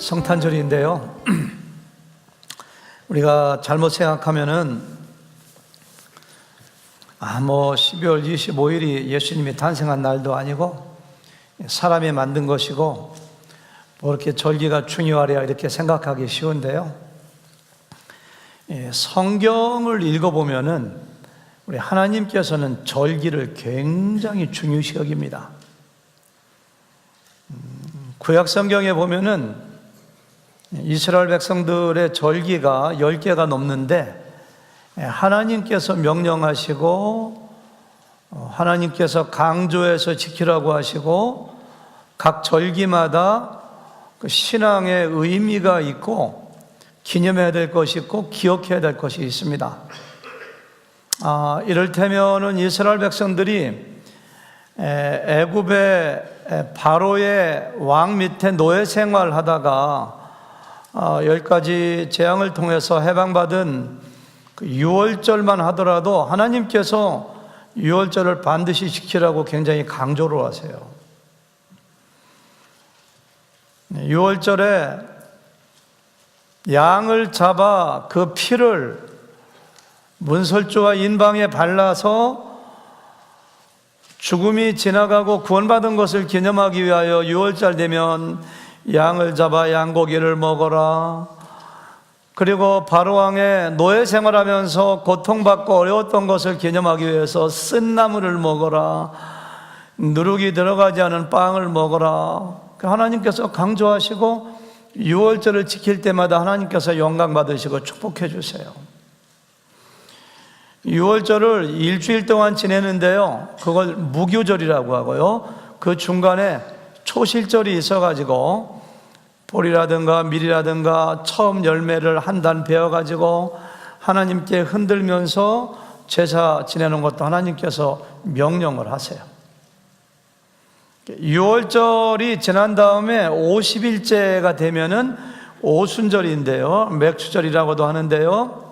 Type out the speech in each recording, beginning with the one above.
성탄절인데요. 우리가 잘못 생각하면은 12월 25일이 예수님이 탄생한 날도 아니고 사람이 만든 것이고 뭐 이렇게 절기가 중요하랴 이렇게 생각하기 쉬운데요. 성경을 읽어보면은 우리 하나님께서는 절기를 굉장히 중요시 여깁니다. 구약 성경에 보면은 이스라엘 백성들의 절기가 10개가 넘는데 하나님께서 명령하시고 하나님께서 강조해서 지키라고 하시고 각 절기마다 그 신앙의 의미가 있고 기념해야 될 것이 있고 기억해야 될 것이 있습니다. 이를테면은 이스라엘 백성들이 애굽의 바로의 왕 밑에 노예 생활하다가 10가지 재앙을 통해서 해방받은 그 유월절만 하더라도 하나님께서 유월절을 반드시 지키라고 굉장히 강조를 하세요. 유월절에 양을 잡아 그 피를 문설주와 인방에 발라서 죽음이 지나가고 구원받은 것을 기념하기 위하여 유월절 되면 양을 잡아 양고기를 먹어라. 그리고 바로왕의 노예 생활하면서 고통받고 어려웠던 것을 기념하기 위해서 쓴 나물을 먹어라. 누룩이 들어가지 않은 빵을 먹어라. 하나님께서 강조하시고 유월절을 지킬 때마다 하나님께서 영광 받으시고 축복해 주세요. 유월절을 일주일 동안 지내는데요, 그걸 무교절이라고 하고요, 그 중간에 초실절이 있어가지고 보리라든가 밀이라든가 처음 열매를 한 단 베어가지고 하나님께 흔들면서 제사 지내는 것도 하나님께서 명령을 하세요. 유월절이 지난 다음에 50일째가 되면은 오순절인데요, 맥추절이라고도 하는데요,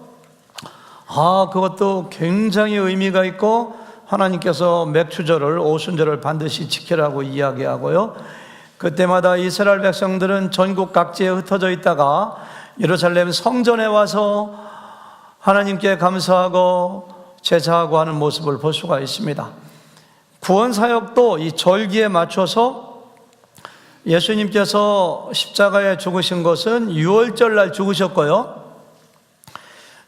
그것도 굉장히 의미가 있고 하나님께서 맥추절을 오순절을 반드시 지키라고 이야기하고요, 그때마다 이스라엘 백성들은 전국 각지에 흩어져 있다가 예루살렘 성전에 와서 하나님께 감사하고 제사하고 하는 모습을 볼 수가 있습니다. 구원사역도 이 절기에 맞춰서 예수님께서 십자가에 죽으신 것은 유월절날 죽으셨고요,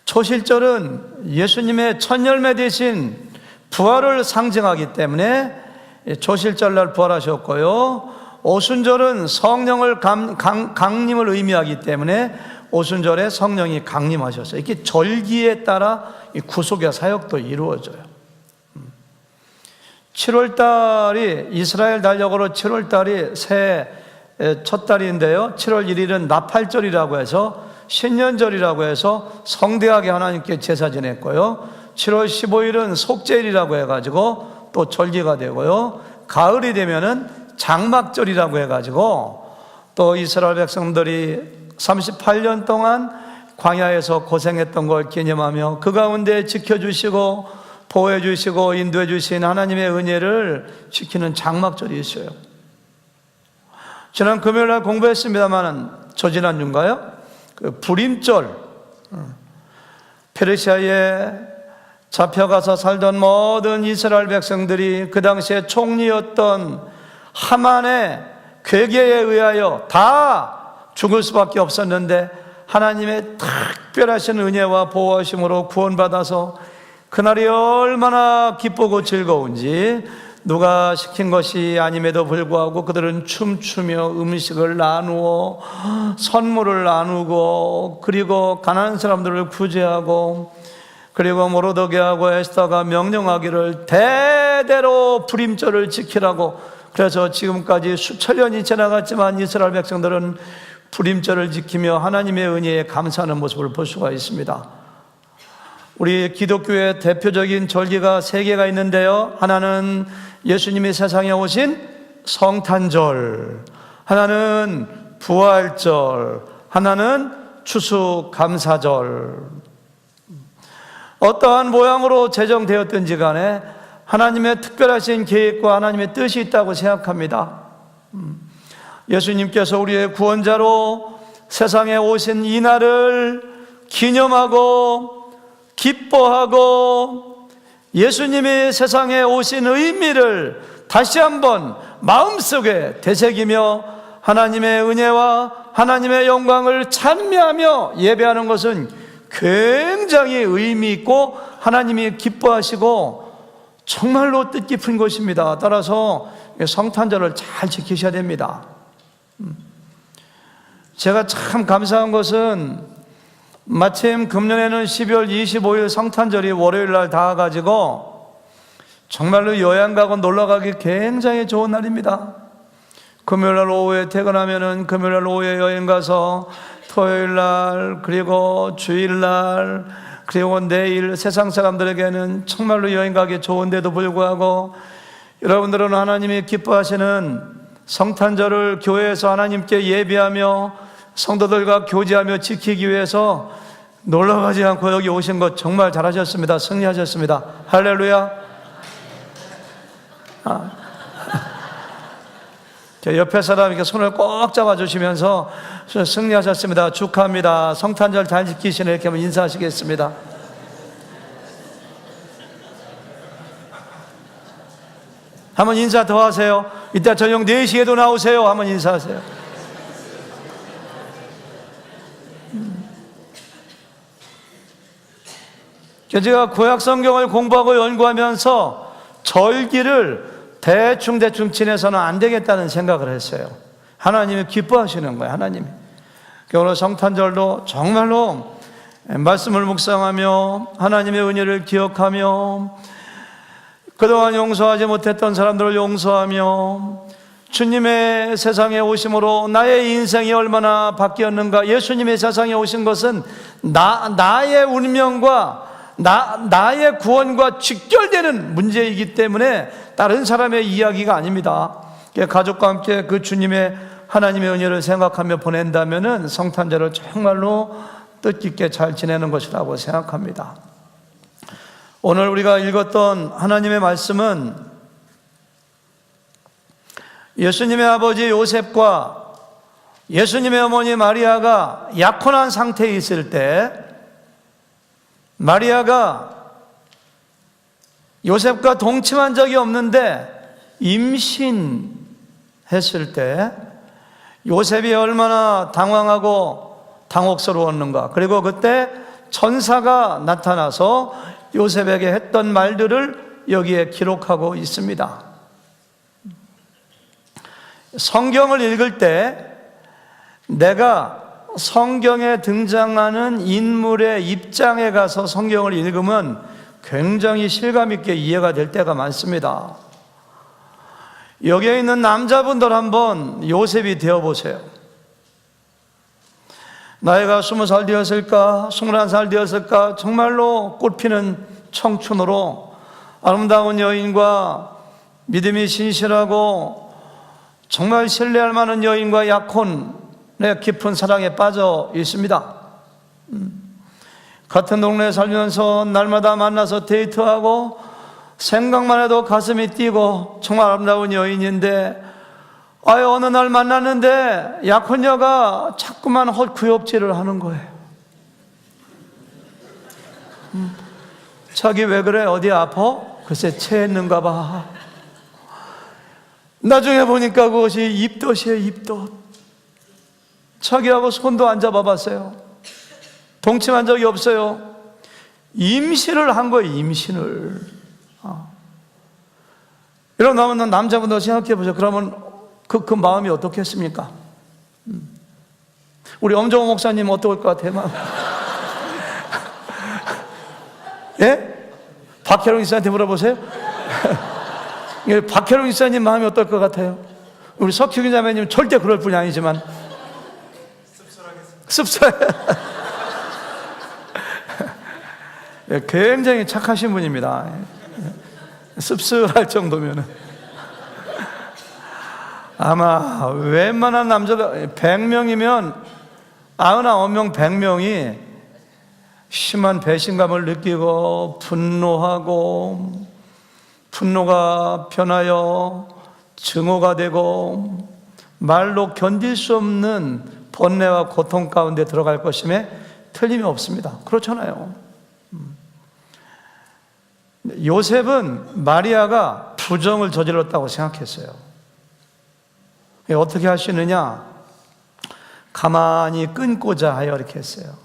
초실절은 예수님의 첫 열매 되신 부활을 상징하기 때문에 초실절날 부활하셨고요, 오순절은 성령을 강림을 의미하기 때문에 오순절에 성령이 강림하셨어요. 이렇게 절기에 따라 이 구속의 사역도 이루어져요. 7월달이 이스라엘 달력으로 7월달이 새해 첫 달인데요, 7월 1일은 나팔절이라고 해서 신년절이라고 해서 성대하게 하나님께 제사 지냈고요, 7월 15일은 속죄일이라고 해가지고 또 절기가 되고요, 가을이 되면은 장막절이라고 해가지고 또 이스라엘 백성들이 38년 동안 광야에서 고생했던 걸 기념하며 그 가운데 지켜주시고 보호해 주시고 인도해 주신 하나님의 은혜를 지키는 장막절이 있어요. 지난 금요일날 공부했습니다만 저지난주인가요? 그 불임절, 페르시아에 잡혀가서 살던 모든 이스라엘 백성들이 그 당시에 총리였던 하만의 괴계에 의하여 다 죽을 수밖에 없었는데 하나님의 특별하신 은혜와 보호하심으로 구원받아서 그날이 얼마나 기쁘고 즐거운지 누가 시킨 것이 아님에도 불구하고 그들은 춤추며 음식을 나누어 선물을 나누고 그리고 가난한 사람들을 구제하고 그리고 모로도게하고 에스더가 명령하기를 대대로 불임절을 지키라고, 그래서 지금까지 수천 년이 지나갔지만 이스라엘 백성들은 불임절을 지키며 하나님의 은혜에 감사하는 모습을 볼 수가 있습니다. 우리 기독교의 대표적인 절기가 3개가 있는데요, 하나는 예수님이 세상에 오신 성탄절, 하나는 부활절, 하나는 추수감사절. 어떠한 모양으로 제정되었든지 간에 하나님의 특별하신 계획과 하나님의 뜻이 있다고 생각합니다. 예수님께서 우리의 구원자로 세상에 오신 이 날을 기념하고 기뻐하고 예수님이 세상에 오신 의미를 다시 한번 마음속에 되새기며 하나님의 은혜와 하나님의 영광을 찬미하며 예배하는 것은 굉장히 의미 있고 하나님이 기뻐하시고 정말로 뜻깊은 것입니다. 따라서 성탄절을 잘 지키셔야 됩니다. 제가 참 감사한 것은 마침 금년에는 12월 25일 성탄절이 월요일 날 닿아가지고 정말로 여행 가고 놀러 가기 굉장히 좋은 날입니다. 금요일 날 오후에 퇴근하면은 금요일 날 오후에 여행 가서 토요일 날 그리고 주일 날 그리고 내일 세상 사람들에게는 정말로 여행 가기 좋은데도 불구하고 여러분들은 하나님이 기뻐하시는 성탄절을 교회에서 하나님께 예배하며 성도들과 교제하며 지키기 위해서 놀러가지 않고 여기 오신 것 정말 잘하셨습니다. 승리하셨습니다. 할렐루야. 제 옆에 사람에게 손을 꼭 잡아주시면서 승리하셨습니다. 축하합니다. 성탄절 잘 지키시네. 이렇게 한번 인사하시겠습니다. 한번 인사 더 하세요. 이따 저녁 4시에도 나오세요. 한번 인사하세요. 제가 구약 성경을 공부하고 연구하면서 절기를 대충 지내서는 안 되겠다는 생각을 했어요. 하나님이 기뻐하시는 거예요. 하나님이. 오늘 성탄절도 정말로 말씀을 묵상하며 하나님의 은혜를 기억하며 그동안 용서하지 못했던 사람들을 용서하며 주님의 세상에 오심으로 나의 인생이 얼마나 바뀌었는가. 예수님의 세상에 오신 것은 나의 운명과 나의 구원과 직결되는 문제이기 때문에 다른 사람의 이야기가 아닙니다. 가족과 함께 그 주님의 하나님의 은혜를 생각하며 보낸다면 성탄절을 정말로 뜻깊게 잘 지내는 것이라고 생각합니다. 오늘 우리가 읽었던 하나님의 말씀은 예수님의 아버지 요셉과 예수님의 어머니 마리아가 약혼한 상태에 있을 때 마리아가 요셉과 동침한 적이 없는데 임신했을 때 요셉이 얼마나 당황하고 당혹스러웠는가. 그리고 그때 천사가 나타나서 요셉에게 했던 말들을 여기에 기록하고 있습니다. 성경을 읽을 때 내가 성경에 등장하는 인물의 입장에 가서 성경을 읽으면 굉장히 실감 있게 이해가 될 때가 많습니다. 여기에 있는 남자분들 한번 요셉이 되어보세요. 나이가 20살 되었을까 21살 되었을까 정말로 꽃피는 청춘으로 아름다운 여인과 믿음이 신실하고 정말 신뢰할 만한 여인과 약혼의 깊은 사랑에 빠져 있습니다. 같은 동네에 살면서 날마다 만나서 데이트하고 생각만 해도 가슴이 뛰고 정말 아름다운 여인인데 어느 날 만났는데 약혼녀가 자꾸만 헛구역질을 하는 거예요. 자기 왜 그래? 어디 아파? 글쎄 체했는가 봐. 나중에 보니까 그것이 입덧이에요. 입덧. 자기하고 손도 안 잡아봤어요. 동침한 적이 없어요. 임신을 한 거예요. 임신을. 이러면 남자분들 생각해 보세요. 그러면 그 마음이 어떻겠습니까? 우리 엄정호 목사님 어떨 것 같아요? 예? 박혜롱 이사한테 물어보세요. 박혜롱 이사님 마음이 어떨 것 같아요? 우리 석규기 자매님 절대 그럴 분이 아니지만 씁쓸하겠습니다. 굉장히 착하신 분입니다. 씁쓸할 정도면은 아마 웬만한 남자들 100명이면 99명 100명이 심한 배신감을 느끼고 분노하고 분노가 변하여 증오가 되고 말로 견딜 수 없는 번뇌와 고통 가운데 들어갈 것임에 틀림이 없습니다. 그렇잖아요. 요셉은 마리아가 부정을 저질렀다고 생각했어요. 어떻게 할 수 있느냐? 가만히 끊고자 하여 이렇게 했어요.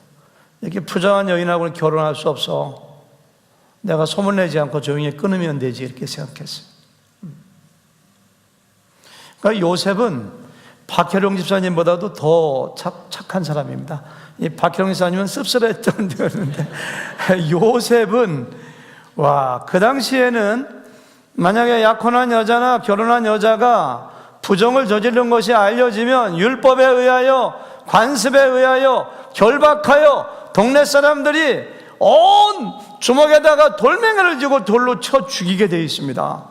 이렇게 부정한 여인하고는 결혼할 수 없어. 내가 소문내지 않고 조용히 끊으면 되지, 이렇게 생각했어요. 그러니까 요셉은 박혜룡 집사님보다도 더 착한 사람입니다. 이 박혜룡 집사님은 씁쓸했던 데였는데 요셉은 그 당시에는 만약에 약혼한 여자나 결혼한 여자가 부정을 저지른 것이 알려지면 율법에 의하여, 관습에 의하여 결박하여 동네 사람들이 온 주먹에다가 돌멩이를 쥐고 돌로 쳐 죽이게 되어 있습니다.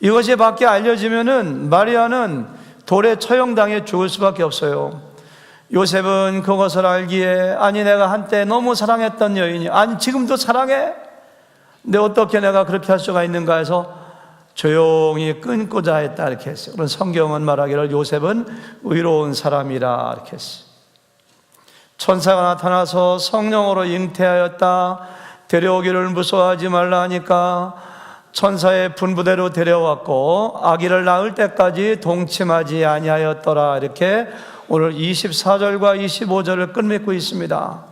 이것이 밖에 알려지면은 마리아는 돌에 처형당해 죽을 수밖에 없어요. 요셉은 그것을 알기에, 아니 내가 한때 너무 사랑했던 여인이, 아니 지금도 사랑해? 근데 어떻게 내가 그렇게 할 수가 있는가 해서 조용히 끊고자 했다, 이렇게 했어요. 그런 성경은 말하기를 요셉은 의로운 사람이라 이렇게 했어요. 천사가 나타나서 성령으로 잉태하였다, 데려오기를 무서워하지 말라 하니까 천사의 분부대로 데려왔고 아기를 낳을 때까지 동침하지 아니하였더라, 이렇게 오늘 24절과 25절을 끝맺고 있습니다.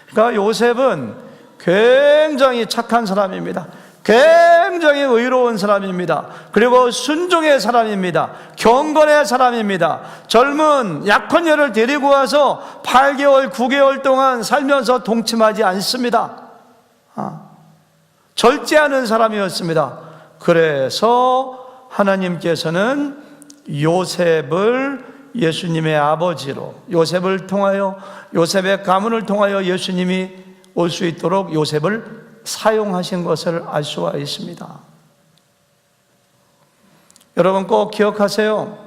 그러니까 요셉은 굉장히 착한 사람입니다. 굉장히 의로운 사람입니다. 그리고 순종의 사람입니다. 경건의 사람입니다. 젊은 약혼녀를 데리고 와서 8개월, 9개월 동안 살면서 동침하지 않습니다. 절제하는 사람이었습니다. 그래서 하나님께서는 요셉을 예수님의 아버지로, 요셉을 통하여, 요셉의 가문을 통하여 예수님이 올 수 있도록 요셉을 사용하신 것을 알 수가 있습니다. 여러분 꼭 기억하세요.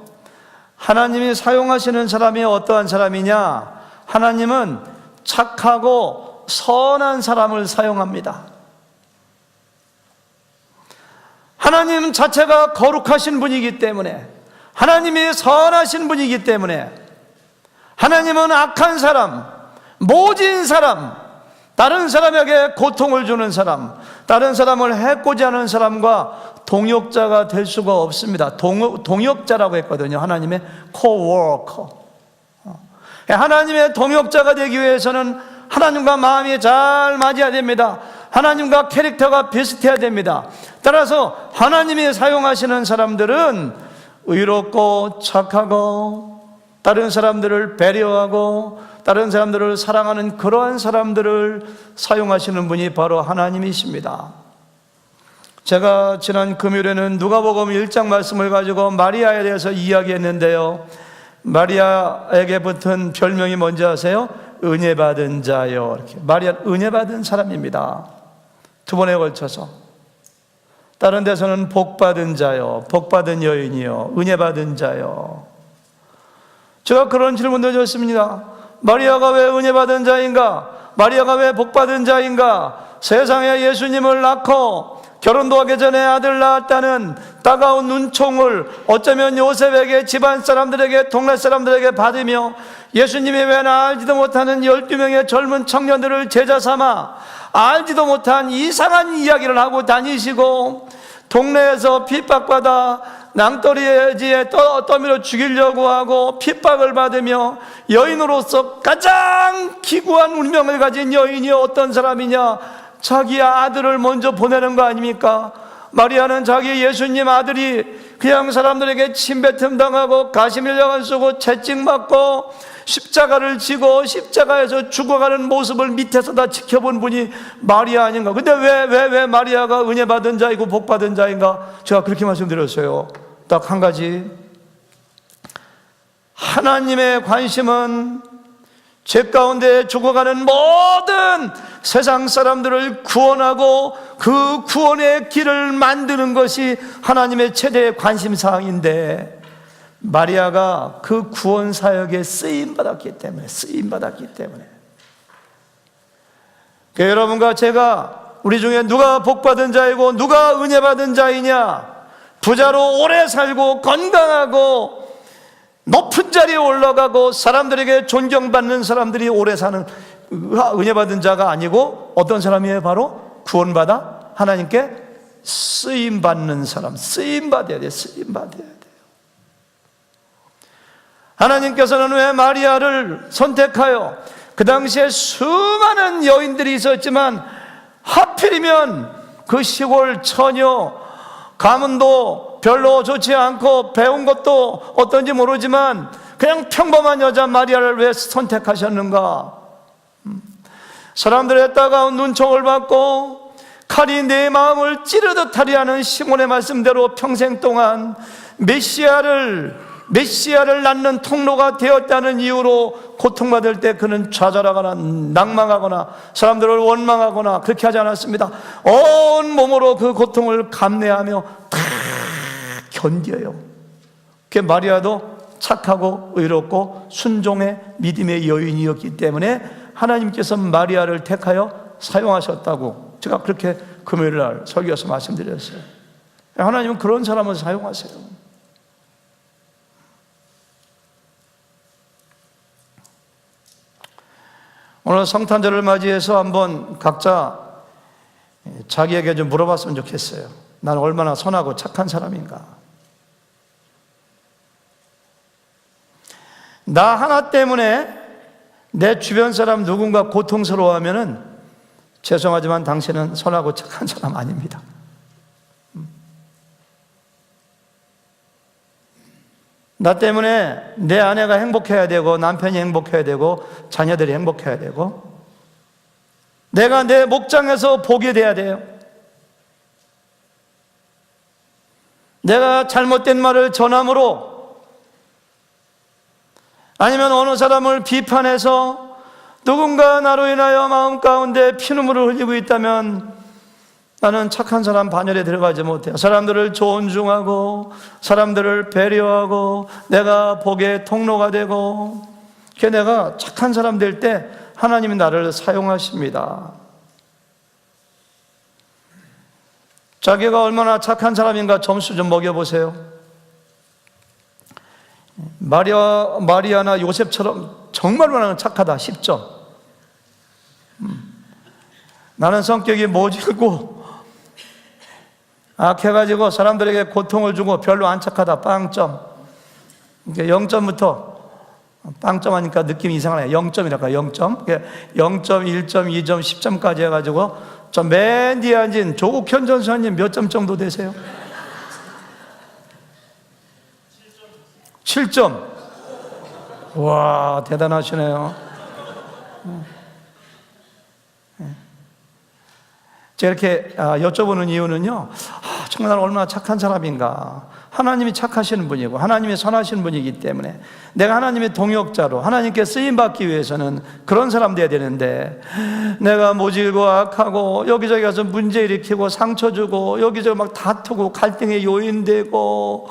하나님이 사용하시는 사람이 어떠한 사람이냐? 하나님은 착하고 선한 사람을 사용합니다. 하나님 자체가 거룩하신 분이기 때문에, 하나님이 선하신 분이기 때문에, 하나님은 악한 사람, 모진 사람, 다른 사람에게 고통을 주는 사람, 다른 사람을 해코지 하는 사람과 동역자가 될 수가 없습니다. 동역자라고 했거든요. 하나님의 코워커. 하나님의 동역자가 되기 위해서는 하나님과 마음이 잘 맞아야 됩니다. 하나님과 캐릭터가 비슷해야 됩니다. 따라서 하나님이 사용하시는 사람들은 의롭고 착하고 다른 사람들을 배려하고 다른 사람들을 사랑하는 그러한 사람들을 사용하시는 분이 바로 하나님이십니다. 제가 지난 금요일에는 누가복음 1장 말씀을 가지고 마리아에 대해서 이야기했는데요, 마리아에게 붙은 별명이 뭔지 아세요? 은혜 받은 자요. 이렇게. 마리아 은혜 받은 사람입니다. 두 번에 걸쳐서. 다른 데서는 복 받은 자요, 복 받은 여인이요, 은혜 받은 자요. 제가 그런 질문도 줬습니다. 마리아가 왜 은혜 받은 자인가? 마리아가 왜 복 받은 자인가? 세상에 예수님을 낳고 결혼도 하기 전에 아들 낳았다는 따가운 눈총을 어쩌면 요셉에게, 집안 사람들에게, 동네 사람들에게 받으며 예수님이 왜 나 알지도 못하는 12명의 젊은 청년들을 제자 삼아 알지도 못한 이상한 이야기를 하고 다니시고 동네에서 핍박받아 낭떠러지에 떠밀어 죽이려고 하고 핍박을 받으며 여인으로서 가장 기구한 운명을 가진 여인이 어떤 사람이냐? 자기 아들을 먼저 보내는 거 아닙니까? 마리아는 자기 예수님 아들이 그냥 사람들에게 침뱉음 당하고 가시밀약을 쓰고 채찍맞고 십자가를 지고 십자가에서 죽어가는 모습을 밑에서 다 지켜본 분이 마리아 아닌가? 근데 왜 마리아가 은혜 받은 자이고 복 받은 자인가? 제가 그렇게 말씀드렸어요. 딱 한 가지, 하나님의 관심은 죄 가운데 죽어가는 모든 세상 사람들을 구원하고 그 구원의 길을 만드는 것이 하나님의 최대의 관심사항인데, 마리아가 그 구원 사역에 쓰임받았기 때문에 그러니까 여러분과 제가, 우리 중에 누가 복받은 자이고 누가 은혜 받은 자이냐? 부자로 오래 살고 건강하고 높은 자리에 올라가고 사람들에게 존경받는 사람들이 오래 사는 은혜 받은 자가 아니고 어떤 사람이에요? 바로 구원받아 하나님께 쓰임 받는 사람. 쓰임 받아야 돼. 쓰임 받아야 돼요. 하나님께서는 왜 마리아를 선택하여 그 당시에 수많은 여인들이 있었지만 하필이면 그 시골 처녀, 가문도 별로 좋지 않고 배운 것도 어떤지 모르지만 그냥 평범한 여자 마리아를 왜 선택하셨는가? 사람들의 따가운 눈총을 받고 칼이 내 마음을 찌르듯 하리 하는 시몬의 말씀대로 평생 동안 메시아를 낳는 통로가 되었다는 이유로 고통받을 때 그는 좌절하거나 낭망하거나 사람들을 원망하거나 그렇게 하지 않았습니다. 온 몸으로 그 고통을 감내하며 다 견뎌요. 그 마리아도 착하고 의롭고 순종의 믿음의 여인이었기 때문에 하나님께서 마리아를 택하여 사용하셨다고 제가 그렇게 금요일 날 설교에서 말씀드렸어요. 하나님은 그런 사람을 사용하세요. 오늘 성탄절을 맞이해서 한번 각자 자기에게 좀 물어봤으면 좋겠어요. 난 얼마나 선하고 착한 사람인가? 나 하나 때문에 내 주변 사람 누군가 고통스러워하면은 죄송하지만 당신은 선하고 착한 사람 아닙니다. 나 때문에 내 아내가 행복해야 되고 남편이 행복해야 되고 자녀들이 행복해야 되고 내가 내 목장에서 보게 돼야 돼요. 내가 잘못된 말을 전함으로 아니면 어느 사람을 비판해서 누군가 나로 인하여 마음 가운데 피눈물을 흘리고 있다면 나는 착한 사람 반열에 들어가지 못해요. 사람들을 존중하고 사람들을 배려하고 내가 복의 통로가 되고 내가 착한 사람 될 때 하나님이 나를 사용하십니다. 자기가 얼마나 착한 사람인가 점수 좀 먹여보세요. 마리아나 요셉처럼 정말로 나는 착하다 10점. 나는 성격이 모질고 악해가지고 사람들에게 고통을 주고 별로 안 착하다 빵점. 0점부터 빵점 하니까 느낌이 이상하네. 0점이랄까 0점 0점, 1점, 2점, 10점까지 해가지고 저 맨 뒤에 앉은 조국현 전사님 몇 점 정도 되세요? 7점. 와 대단하시네요. 제가 이렇게 여쭤보는 이유는요, 정말 얼마나 착한 사람인가. 하나님이 착하시는 분이고 하나님이 선하신 분이기 때문에 내가 하나님의 동역자로 하나님께 쓰임받기 위해서는 그런 사람 돼야 되는데 내가 모질고 악하고 여기저기 가서 문제 일으키고 상처 주고 여기저기 막 다투고 갈등의 요인 되고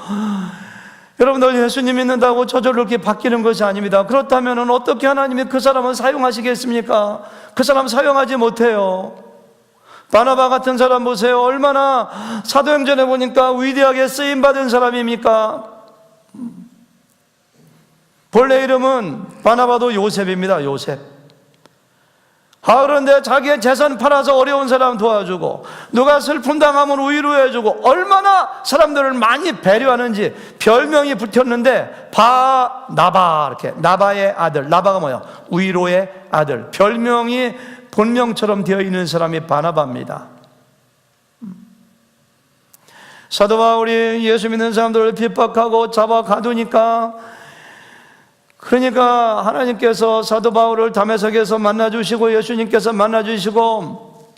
여러분들 예수님 믿는다고 저절로 이렇게 바뀌는 것이 아닙니다. 그렇다면 어떻게 하나님이 그 사람을 사용하시겠습니까? 그 사람 사용하지 못해요. 바나바 같은 사람 보세요. 얼마나 사도행전에 보니까 위대하게 쓰임받은 사람입니까? 본래 이름은 바나바도 요셉입니다. 요셉. 그런데 자기의 재산 팔아서 어려운 사람 도와주고 누가 슬픔 당하면 위로해주고 얼마나 사람들을 많이 배려하는지 별명이 붙였는데 바나바, 이렇게 나바의 아들. 나바가 뭐예요? 위로의 아들. 별명이 본명처럼 되어 있는 사람이 바나바입니다. 사도 바울이 예수 믿는 사람들을 핍박하고 잡아 가두니까 그러니까 하나님께서 사도 바울을 다메섹에서 만나주시고 예수님께서 만나주시고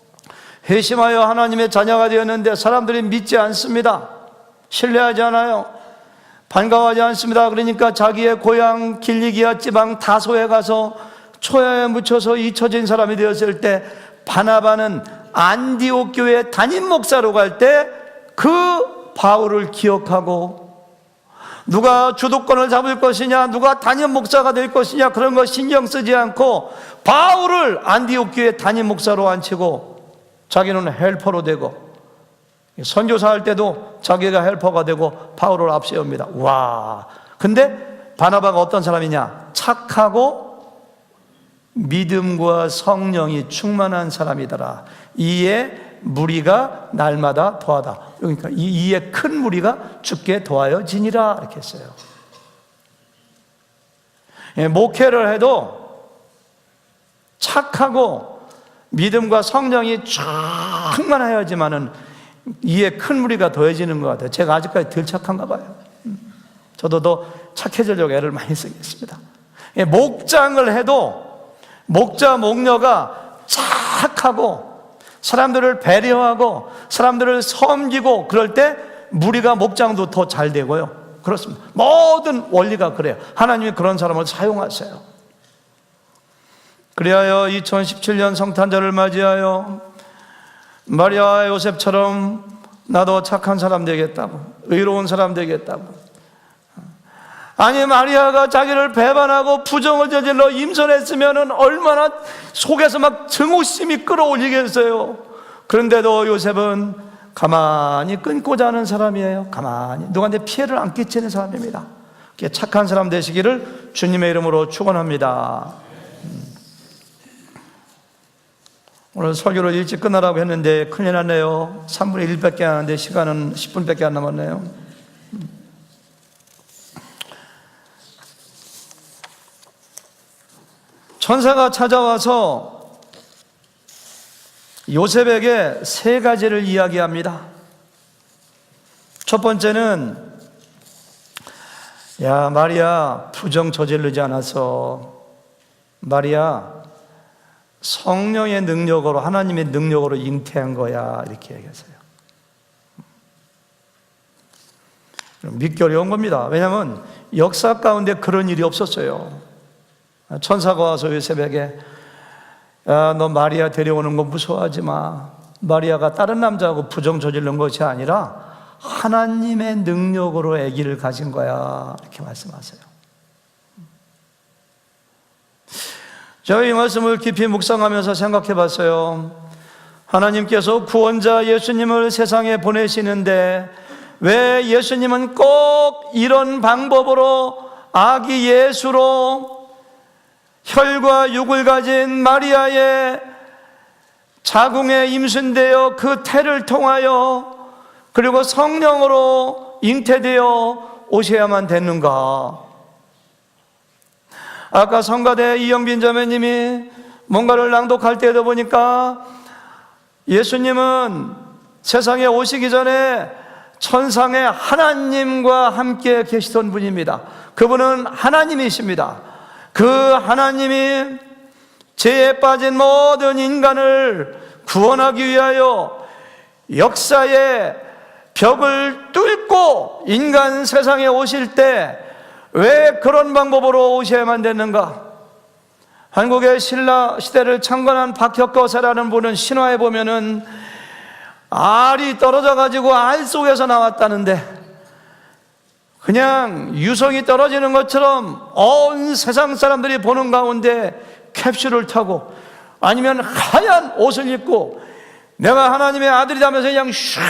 회심하여 하나님의 자녀가 되었는데 사람들이 믿지 않습니다. 신뢰하지 않아요. 반가워하지 않습니다. 그러니까 자기의 고향 길리기아 지방 다소에 가서 초야에 묻혀서 잊혀진 사람이 되었을 때 바나바는 안디옥 교회 담임 목사로 갈 때 그 바울을 기억하고 누가 주도권을 잡을 것이냐 누가 담임 목사가 될 것이냐 그런 거 신경 쓰지 않고 바울을 안디옥 교회 담임 목사로 앉히고 자기는 헬퍼로 되고 선교사 할 때도 자기가 헬퍼가 되고 바울을 앞세웁니다. 와, 근데 바나바가 어떤 사람이냐? 착하고 믿음과 성령이 충만한 사람이더라. 이에 무리가 날마다 더하다. 그러니까 이에 큰 무리가 주께 더하여지니라 이렇게 했어요. 목회를 해도 착하고 믿음과 성령이 충만하여야지만은 이에 큰 무리가 더해지는 것 같아요. 제가 아직까지 덜 착한가 봐요. 저도 더 착해지려고 애를 많이 쓰겠습니다. 목장을 해도 목자 목녀가 착하고 사람들을 배려하고 사람들을 섬기고 그럴 때 무리가 목장도 더 잘 되고요. 그렇습니다. 모든 원리가 그래요. 하나님이 그런 사람을 사용하세요. 그리하여 2017년 성탄절을 맞이하여 마리아와 요셉처럼 나도 착한 사람 되겠다고, 의로운 사람 되겠다고. 아니, 마리아가 자기를 배반하고 부정을 저질러 임선했으면 얼마나 속에서 막 증오심이 끌어올리겠어요. 그런데도 요셉은 가만히 끊고자 하는 사람이에요. 가만히 누구한테 피해를 안 끼치는 사람입니다. 착한 사람 되시기를 주님의 이름으로 축원합니다. 오늘 설교를 일찍 끝나라고 했는데 큰일 났네요. 3분의 1밖에 안 하는데 시간은 10분밖에 안 남았네요. 천사가 찾아와서 요셉에게 세 가지를 이야기합니다. 첫 번째는, 야 마리아, 부정 저지르지 않았어. 마리아, 성령의 능력으로, 하나님의 능력으로 잉태한 거야. 이렇게 얘기했어요. 믿기 어려운 겁니다. 왜냐하면 역사 가운데 그런 일이 없었어요. 천사가 와서 요셉에게, 야, 너 마리아 데려오는 거 무서워하지 마. 마리아가 다른 남자하고 부정 저지른 것이 아니라 하나님의 능력으로 아기를 가진 거야. 이렇게 말씀하세요. 제가 이 말씀을 깊이 묵상하면서 생각해 봤어요. 하나님께서 구원자 예수님을 세상에 보내시는데 왜 예수님은 꼭 이런 방법으로 아기 예수로 혈과 육을 가진 마리아의 자궁에 임신되어 그 태를 통하여 그리고 성령으로 잉태되어 오셔야만 됐는가? 아까 성가대 이영빈 자매님이 뭔가를 낭독할 때도 보니까 예수님은 세상에 오시기 전에 천상의 하나님과 함께 계시던 분입니다. 그분은 하나님이십니다. 그 하나님이 죄에 빠진 모든 인간을 구원하기 위하여 역사의 벽을 뚫고 인간 세상에 오실 때 왜 그런 방법으로 오셔야만 됐는가? 한국의 신라 시대를 창건한 박혁거사라는 분은 신화에 보면은 알이 떨어져 가지고 알 속에서 나왔다는데, 그냥 유성이 떨어지는 것처럼 온 세상 사람들이 보는 가운데 캡슐을 타고 아니면 하얀 옷을 입고 내가 하나님의 아들이라면서 그냥 슉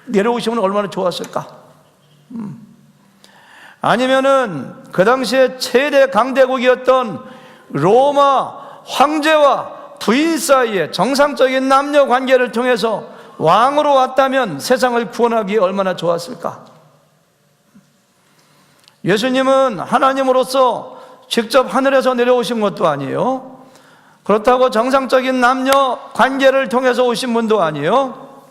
내려오시면 얼마나 좋았을까? 아니면은 그 당시에 최대 강대국이었던 로마 황제와 부인 사이에 정상적인 남녀 관계를 통해서 왕으로 왔다면 세상을 구원하기에 얼마나 좋았을까? 예수님은 하나님으로서 직접 하늘에서 내려오신 것도 아니에요. 그렇다고 정상적인 남녀 관계를 통해서 오신 분도 아니에요.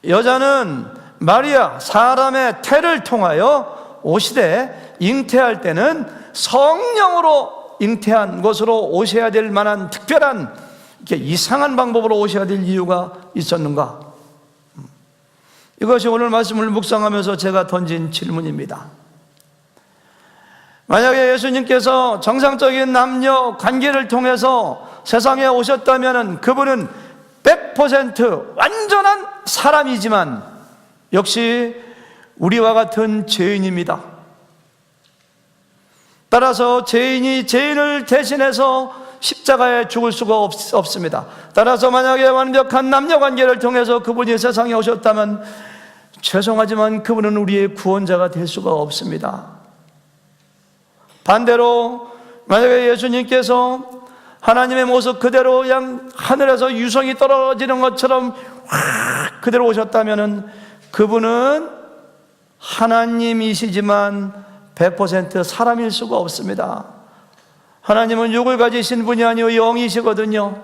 여자는 마리아, 사람의 태를 통하여 오시되 잉태할 때는 성령으로 잉태한 것으로 오셔야 될 만한 특별한 이렇게 이상한 방법으로 오셔야 될 이유가 있었는가? 이것이 오늘 말씀을 묵상하면서 제가 던진 질문입니다. 만약에 예수님께서 정상적인 남녀 관계를 통해서 세상에 오셨다면 그분은 100% 완전한 사람이지만 역시 우리와 같은 죄인입니다. 따라서 죄인이 죄인을 대신해서 십자가에 죽을 수가 없습니다. 따라서 만약에 완벽한 남녀관계를 통해서 그분이 세상에 오셨다면 죄송하지만 그분은 우리의 구원자가 될 수가 없습니다. 반대로 만약에 예수님께서 하나님의 모습 그대로 그냥 하늘에서 유성이 떨어지는 것처럼 확 그대로 오셨다면은 그분은 하나님이시지만 100% 사람일 수가 없습니다. 하나님은 육을 가지신 분이 아니요 영이시거든요.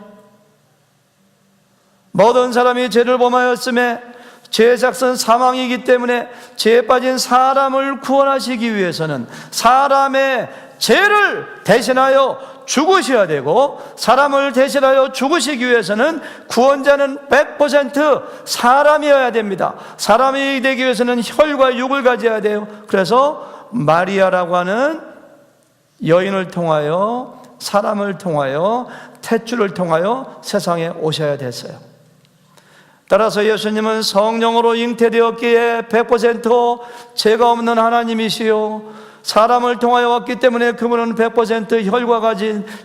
모든 사람이 죄를 범하였음에 죄의 삭은 사망이기 때문에 죄에 빠진 사람을 구원하시기 위해서는 사람의 죄를 대신하여 죽으셔야 되고, 사람을 대신하여 죽으시기 위해서는 구원자는 100% 사람이어야 됩니다. 사람이 되기 위해서는 혈과 육을 가져야 돼요. 그래서 마리아라고 하는 여인을 통하여, 사람을 통하여, 탯줄을 통하여 세상에 오셔야 됐어요. 따라서 예수님은 성령으로 잉태되었기에 100% 죄가 없는 하나님이시요, 사람을 통하여 왔기 때문에 그분은 100%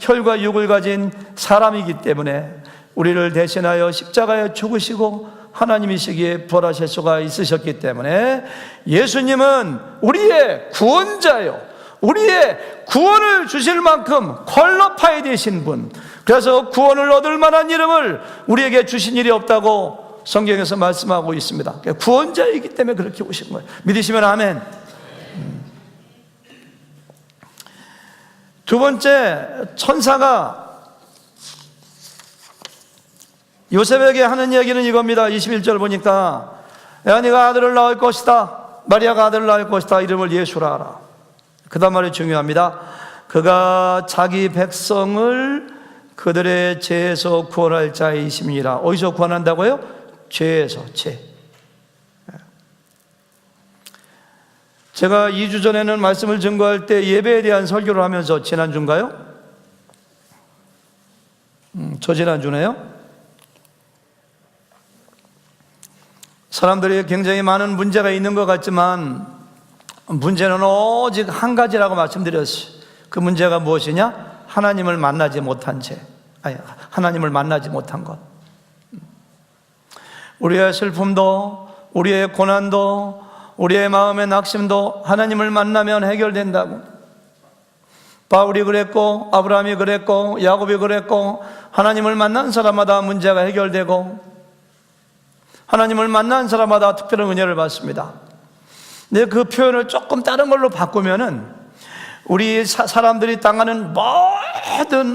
혈과 육을 가진 사람이기 때문에 우리를 대신하여 십자가에 죽으시고 하나님이시기에 부활하실 수가 있으셨기 때문에 예수님은 우리의 구원자요, 우리의 구원을 주실 만큼 퀄리파이 되신 분, 그래서 구원을 얻을 만한 이름을 우리에게 주신 일이 없다고 성경에서 말씀하고 있습니다. 구원자이기 때문에 그렇게 오신 거예요. 믿으시면 아멘. 두 번째, 천사가 요셉에게 하는 얘기는 이겁니다. 21절 보니까, 야, 네가 아들을 낳을 것이다, 마리아가 아들을 낳을 것이다, 이름을 예수라 하라. 그 다음 말이 중요합니다. 그가 자기 백성을 그들의 죄에서 구원할 자이심이라. 어디서 구원한다고요? 죄에서. 죄. 제가 2주 전에는 말씀을 증거할 때 예배에 대한 설교를 하면서, 지난주인가요? 저 지난주네요. 사람들이 굉장히 많은 문제가 있는 것 같지만 문제는 오직 한 가지라고 말씀드렸어요. 그 문제가 무엇이냐? 하나님을 만나지 못한 죄. 하나님을 만나지 못한 것. 우리의 슬픔도, 우리의 고난도, 우리의 마음의 낙심도 하나님을 만나면 해결된다고. 바울이 그랬고, 아브라함이 그랬고, 야곱이 그랬고, 하나님을 만난 사람마다 문제가 해결되고, 하나님을 만난 사람마다 특별한 은혜를 받습니다. 근데 그 표현을 조금 다른 걸로 바꾸면은, 우리 사람들이 당하는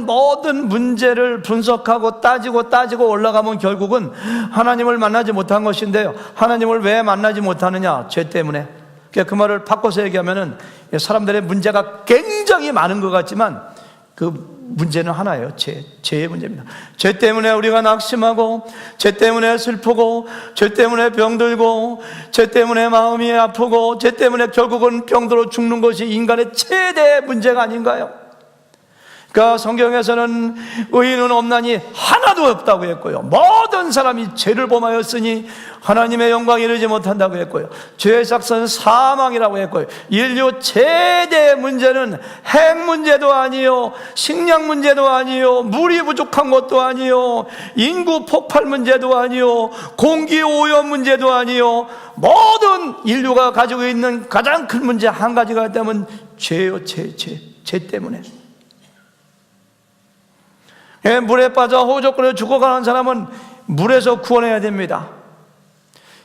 모든 문제를 분석하고 따지고 올라가면 결국은 하나님을 만나지 못한 것인데요, 하나님을 왜 만나지 못하느냐? 죄 때문에. 그 말을 바꿔서 얘기하면은 사람들의 문제가 굉장히 많은 것 같지만 그 문제는 하나예요. 죄의 문제입니다. 죄 때문에 우리가 낙심하고, 죄 때문에 슬프고, 죄 때문에 병들고, 죄 때문에 마음이 아프고, 죄 때문에 결국은 병들어 죽는 것이 인간의 최대 문제가 아닌가요? 그러니까 성경에서는 의인은 없나니 하나도 없다고 했고요, 모든 사람이 죄를 범하였으니 하나님의 영광에 이르지 못한다고 했고요, 죄의 삭은 사망이라고 했고요, 인류 최대 문제는 핵 문제도 아니요, 식량 문제도 아니요, 물이 부족한 것도 아니요, 인구 폭발 문제도 아니요, 공기 오염 문제도 아니요, 모든 인류가 가지고 있는 가장 큰 문제 한 가지가 있다면 죄요. 죄 때문에. 물에 빠져 호적거려 죽어가는 사람은 물에서 구원해야 됩니다.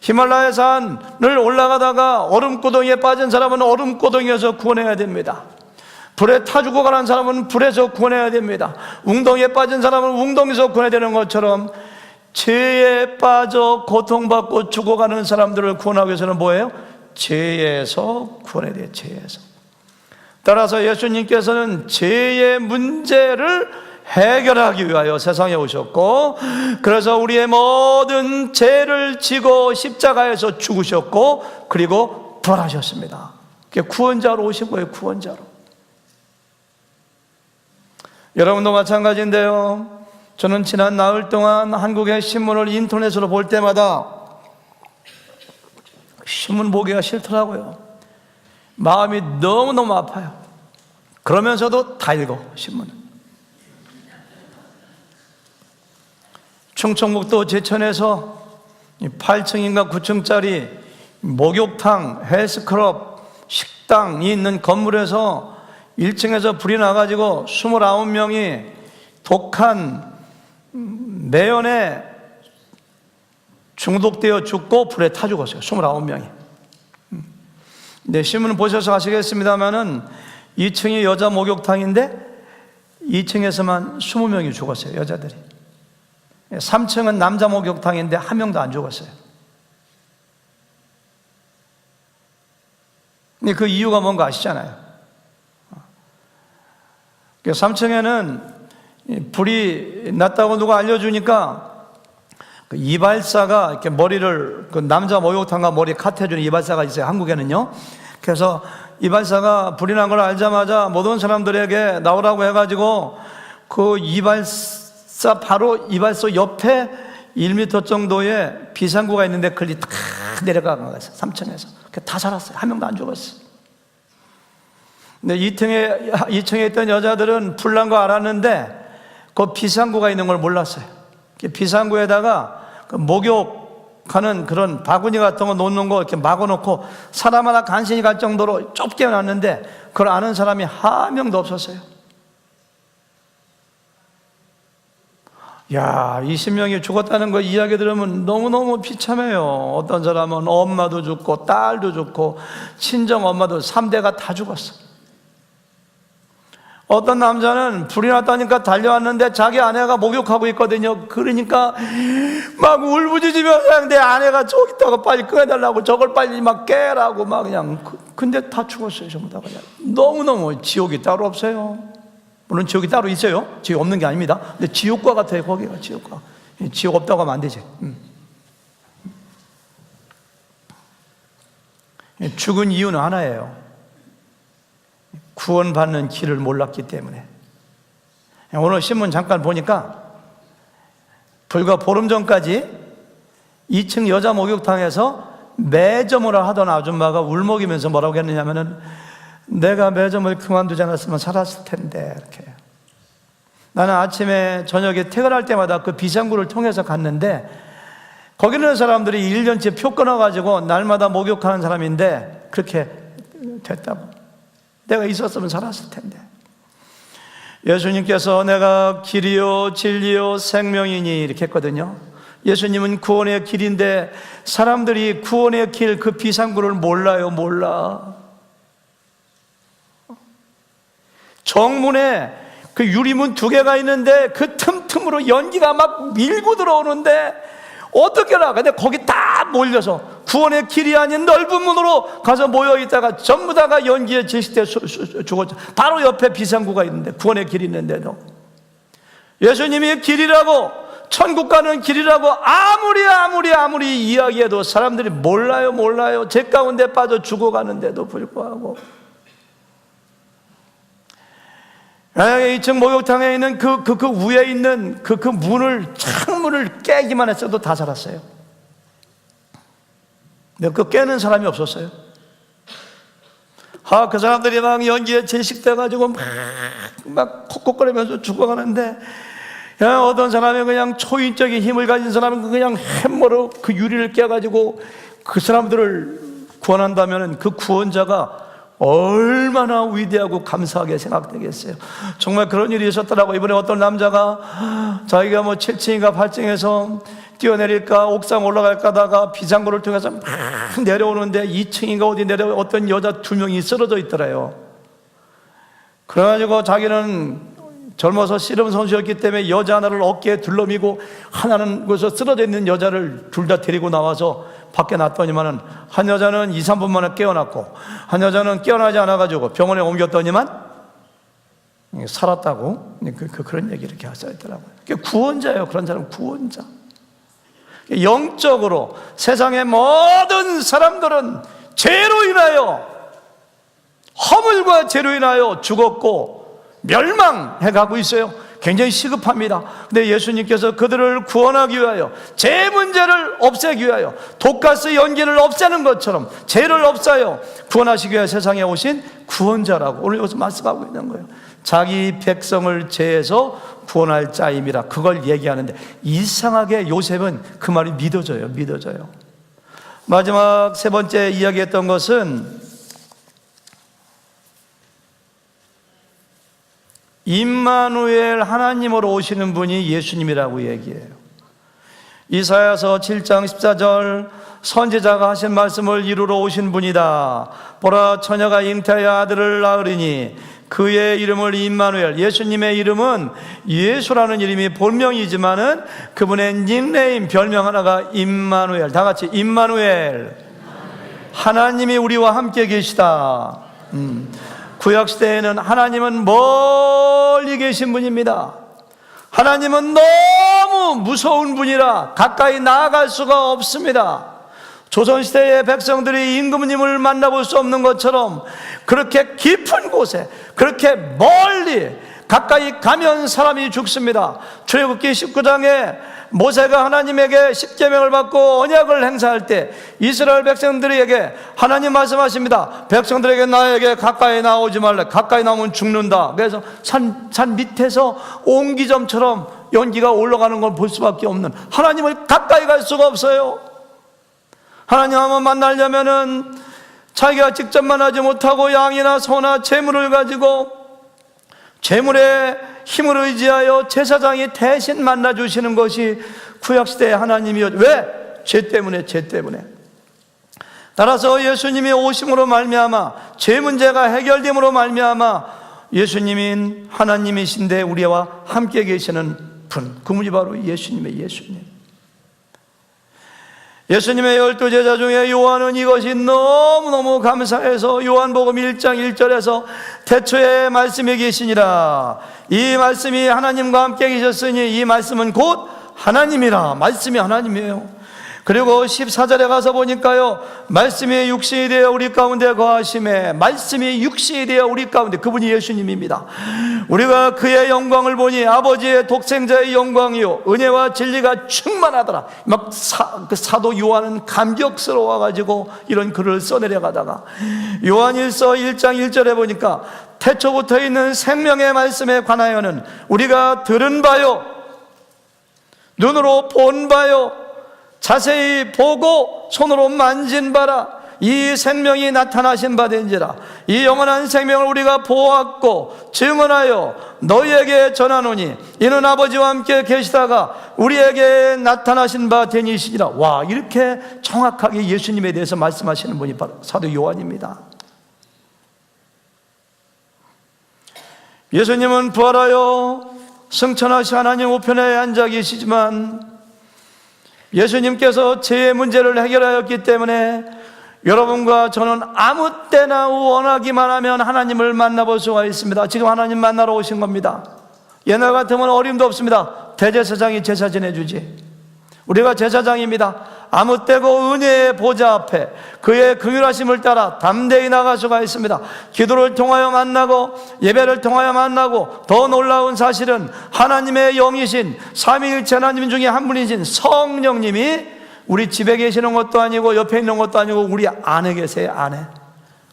히말라야 산을 올라가다가 얼음구덩이에 빠진 사람은 얼음구덩이에서 구원해야 됩니다. 불에 타 죽어가는 사람은 불에서 구원해야 됩니다. 웅덩이에 빠진 사람은 웅덩이에서 구원해야 되는 것처럼 죄에 빠져 고통받고 죽어가는 사람들을 구원하기 위해서는 뭐예요? 죄에서 구원해야 돼요. 죄에서. 따라서 예수님께서는 죄의 문제를 해결하기 위하여 세상에 오셨고, 그래서 우리의 모든 죄를 지고 십자가에서 죽으셨고, 그리고 부활하셨습니다. 구원자로 오신 거예요. 구원자로. 여러분도 마찬가지인데요, 저는 지난 나흘 동안 한국의 신문을 인터넷으로 볼 때마다 신문 보기가 싫더라고요. 마음이 너무너무 아파요. 그러면서도 다 읽어, 신문을. 충청북도 제천에서 8층인가 9층짜리 목욕탕, 헬스클럽, 식당이 있는 건물에서 1층에서 불이 나가지고 29명이 독한 매연에 중독되어 죽고 불에 타 죽었어요. 29명이. 네, 신문 보셔서 아시겠습니다만은 2층이 여자 목욕탕인데 2층에서만 20명이 죽었어요. 여자들이. 3층은 남자 목욕탕인데 한 명도 안 죽었어요. 근데 그 이유가 뭔가 아시잖아요. 3층에는 불이 났다고 누가 알려주니까 그 이발사가 이렇게 머리를, 그 남자 목욕탕과 머리 컷해주는 이발사가 있어요, 한국에는요. 그래서 이발사가 불이 난 걸 알자마자 모든 사람들에게 나오라고 해가지고 그 이발사 바로 이발소 옆에 1m 정도의 비상구가 있는데 그걸리 탁 내려간 거예요. 3층에서 다 살았어요. 한 명도 안 죽었어요. 근데 2층에 있던 여자들은 불 난 거 알았는데 그 비상구가 있는 걸 몰랐어요. 비상구에다가 그 목욕하는 그런 바구니 같은 거 놓는 거 이렇게 막아놓고 사람 하나 간신히 갈 정도로 좁게 놨는데 그걸 아는 사람이 한 명도 없었어요. 야, 20명이 죽었다는 거 이야기 들으면 너무너무 비참해요. 어떤 사람은 엄마도 죽고 딸도 죽고 친정 엄마도 3대가 다 죽었어. 어떤 남자는 불이 났다니까 달려왔는데 자기 아내가 목욕하고 있거든요. 그러니까 막 울부짖으면서 내 아내가 저기 있다고 빨리 꺼내달라고, 저걸 빨리 막 깨라고 막 그냥. 근데 다 죽었어요, 전부 다 그냥. 너무너무 지옥이 따로 없어요. 물론 지옥이 따로 있어요. 지옥 없는 게 아닙니다. 근데 지옥과 같아요, 거기가. 지옥과. 지옥 없다고 하면 안 되지. 죽은 이유는 하나예요. 구원받는 길을 몰랐기 때문에. 오늘 신문 잠깐 보니까 불과 보름 전까지 2층 여자 목욕탕에서 매점을 하던 아줌마가 울먹이면서 뭐라고 했느냐면은 내가 매점을 그만두지 않았으면 살았을 텐데, 이렇게. 나는 아침에 저녁에 퇴근할 때마다 그 비상구를 통해서 갔는데 거기 있는 사람들이 1년째 표 끊어가지고 날마다 목욕하는 사람인데 그렇게 됐다고. 내가 있었으면 살았을 텐데. 예수님께서 내가 길이요 진리요 생명이니 이렇게 했거든요. 예수님은 구원의 길인데 사람들이 구원의 길, 그 비상구를 몰라요. 몰라. 정문에 그 유리문 2개가 있는데 그 틈틈으로 연기가 막 밀고 들어오는데 어떻게 나가? 근데 거기 다 몰려서 구원의 길이 아닌 넓은 문으로 가서 모여있다가 전부 다가 연기에 질식돼 죽었죠. 바로 옆에 비상구가 있는데, 구원의 길이 있는데도 예수님이 길이라고, 천국 가는 길이라고 아무리 이야기해도 사람들이 몰라요. 제 가운데 빠져 죽어가는데도 불구하고 2층 목욕탕에 있는 그 위에 있는 그 문을, 창문을 깨기만 했어도 다 살았어요. 근데 그 깨는 사람이 없었어요. 그 사람들이 막 연기에 질식돼가지고 막 콕콕거리면서 죽어가는데, 어떤 사람이 그냥 초인적인 힘을 가진 사람은 그냥 햄머로 그 유리를 깨가지고 그 사람들을 구원한다면 그 구원자가 얼마나 위대하고 감사하게 생각되겠어요. 정말 그런 일이 있었더라고. 이번에 어떤 남자가 자기가 7층인가 8층에서 뛰어내릴까 옥상 올라갈까 하다가 비상구를 통해서 막 내려오는데 2층인가 어디 내려 어떤 여자 2명이 쓰러져 있더래요. 그래가지고 자기는 젊어서 씨름 선수였기 때문에 여자 하나를 어깨에 둘러미고 하나는 거기서 쓰러져 있는 여자를 둘 다 데리고 나와서 밖에 놨더니만은 한 여자는 2, 3분 만에 깨어났고 한 여자는 깨어나지 않아가지고 병원에 옮겼더니만 살았다고. 그런 얘기를 이렇게 하시더라고요. 구원자예요. 그런 사람은 구원자. 영적으로 세상의 모든 사람들은 죄로 인하여, 허물과 죄로 인하여 죽었고 멸망해 가고 있어요. 굉장히 시급합니다. 근데 예수님께서 그들을 구원하기 위하여, 죄 문제를 없애기 위하여, 독가스 연기를 없애는 것처럼 죄를 없애요 구원하시기 위해 세상에 오신 구원자라고 오늘 여기서 말씀하고 있는 거예요. 자기 백성을 죄에서 구원할 자임이라, 그걸 얘기하는데 이상하게 요셉은 그 말이 믿어져요. 마지막 세 번째 이야기했던 것은 임마누엘 하나님으로 오시는 분이 예수님이라고 얘기해요. 이사야서 7장 14절 선지자가 하신 말씀을 이루러 오신 분이다. 보라, 처녀가 잉태하여 아들을 낳으리니 그의 이름을 임마누엘. 예수님의 이름은 예수라는 이름이 본명이지만은 그분의 닉네임, 별명 하나가 임마누엘. 다 같이 임마누엘. 하나님이 우리와 함께 계시다. 구약시대에는 하나님은 멀리 계신 분입니다. 하나님은 너무 무서운 분이라 가까이 나아갈 수가 없습니다. 조선시대의 백성들이 임금님을 만나볼 수 없는 것처럼 그렇게 깊은 곳에, 그렇게 멀리 가까이 가면 사람이 죽습니다. 출애굽기 19장에 모세가 하나님에게 십계명을 받고 언약을 행사할 때 이스라엘 백성들에게 하나님 말씀하십니다. 백성들에게 나에게 가까이 나오지 말래. 가까이 나오면 죽는다. 그래서 산 밑에서 옹기점처럼 연기가 올라가는 걸 볼 수밖에 없는, 하나님을 가까이 갈 수가 없어요. 하나님 한번 만나려면은 자기가 직접 만나지 못하고 양이나 소나 재물을 가지고 재물의 힘을 의지하여 제사장이 대신 만나주시는 것이 구약시대의 하나님이었죠. 왜? 죄 때문에. 따라서 예수님이 오심으로 말미암아 죄 문제가 해결됨으로 말미암아 예수님인 하나님이신데 우리와 함께 계시는 분, 그분이 바로 예수님의 열두 제자 중에 요한은 이것이 너무너무 감사해서 요한복음 1장 1절에서 태초에 말씀이 계시니라, 이 말씀이 하나님과 함께 계셨으니 이 말씀은 곧 하나님이라. 말씀이 하나님이에요. 그리고 14절에 가서 보니까요, 말씀이 육신이 되어 우리 가운데 거하심에, 말씀이 육신이 되어 우리 가운데, 그분이 예수님입니다. 우리가 그의 영광을 보니 아버지의 독생자의 영광이요 은혜와 진리가 충만하더라. 막 사도 요한은 감격스러워가지고 이런 글을 써내려가다가 요한일서 1장 1절에 보니까 태초부터 있는 생명의 말씀에 관하여는 우리가 들은 바요 눈으로 본 바요 자세히 보고 손으로 만진 바라. 이 생명이 나타나신 바 된지라. 이 영원한 생명을 우리가 보았고 증언하여 너희에게 전하노니 이는 아버지와 함께 계시다가 우리에게 나타나신 바 되니시니라. 와, 이렇게 정확하게 예수님에 대해서 말씀하시는 분이 바로 사도 요한입니다. 예수님은 부활하여 승천하신 하나님 우편에 앉아 계시지만 예수님께서 죄의 문제를 해결하였기 때문에 여러분과 저는 아무 때나 원하기만 하면 하나님을 만나볼 수가 있습니다. 지금 하나님 만나러 오신 겁니다. 옛날 같으면 어림도 없습니다. 대제사장이 제사 지내주지. 우리가 제사장입니다. 아무 때고 은혜의 보좌 앞에 그의 긍휼하심을 따라 담대히 나갈 수가 있습니다. 기도를 통하여 만나고 예배를 통하여 만나고, 더 놀라운 사실은 하나님의 영이신 삼위일체 하나님 중에 한 분이신 성령님이 우리 집에 계시는 것도 아니고 옆에 있는 것도 아니고 우리 안에 계세요. 안에.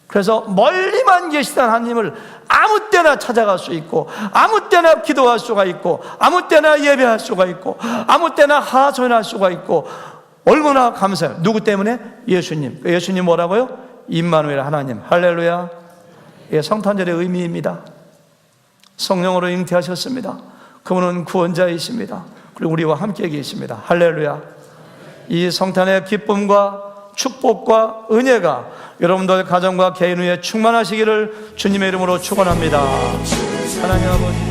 그래서 멀리만 계시던 하나님을 아무 때나 찾아갈 수 있고, 아무 때나 기도할 수가 있고, 아무 때나 예배할 수가 있고, 아무 때나 하소연할 수가 있고, 얼마나 감사해요. 누구 때문에? 예수님. 예수님 뭐라고요? 임마누엘 하나님. 할렐루야. 예, 성탄절의 의미입니다. 성령으로 잉태하셨습니다. 그분은 구원자이십니다. 그리고 우리와 함께 계십니다. 할렐루야. 이 성탄의 기쁨과 축복과 은혜가 여러분들 가정과 개인 위에 충만하시기를 주님의 이름으로 축원합니다. 하나님 아버지,